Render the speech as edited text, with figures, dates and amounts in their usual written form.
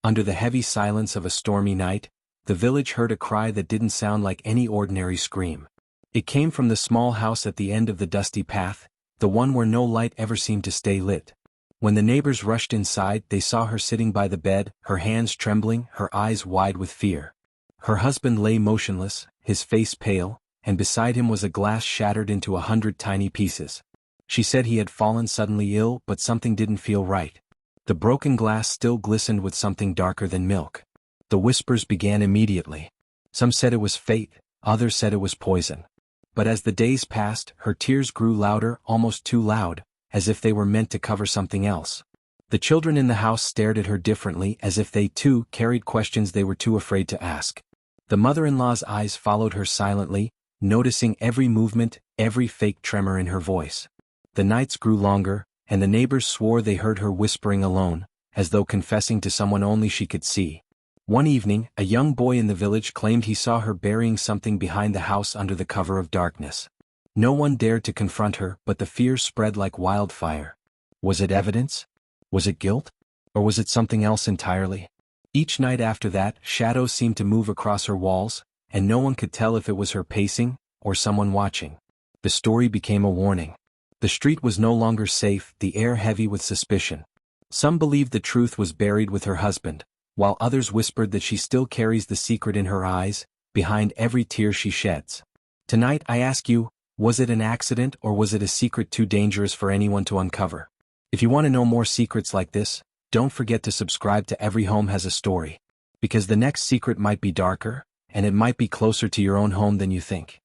Under the heavy silence of a stormy night, the village heard a cry that didn't sound like any ordinary scream. It came from the small house at the end of the dusty path, the one where no light ever seemed to stay lit. When the neighbors rushed inside, they saw her sitting by the bed, her hands trembling, her eyes wide with fear. Her husband lay motionless, his face pale, and beside him was a glass shattered into 100 tiny pieces. She said he had fallen suddenly ill, but something didn't feel right. The broken glass still glistened with something darker than milk. The whispers began immediately. Some said it was fate, others said it was poison. But as the days passed, her tears grew louder, almost too loud, as if they were meant to cover something else. The children in the house stared at her differently, as if they too carried questions they were too afraid to ask. The mother-in-law's eyes followed her silently, noticing every movement, every fake tremor in her voice. The nights grew longer, and the neighbors swore they heard her whispering alone, as though confessing to someone only she could see. One evening, a young boy in the village claimed he saw her burying something behind the house under the cover of darkness. No one dared to confront her, but the fear spread like wildfire. Was it evidence? Was it guilt? Or was it something else entirely? Each night after that, shadows seemed to move across her walls, and no one could tell if it was her pacing, or someone watching. The story became a warning. The street was no longer safe, the air heavy with suspicion. Some believed the truth was buried with her husband, while others whispered that she still carries the secret in her eyes, behind every tear she sheds. Tonight I ask you, was it an accident or was it a secret too dangerous for anyone to uncover? If you want to know more secrets like this, don't forget to subscribe to Every Home Has a Story. Because the next secret might be darker, and it might be closer to your own home than you think.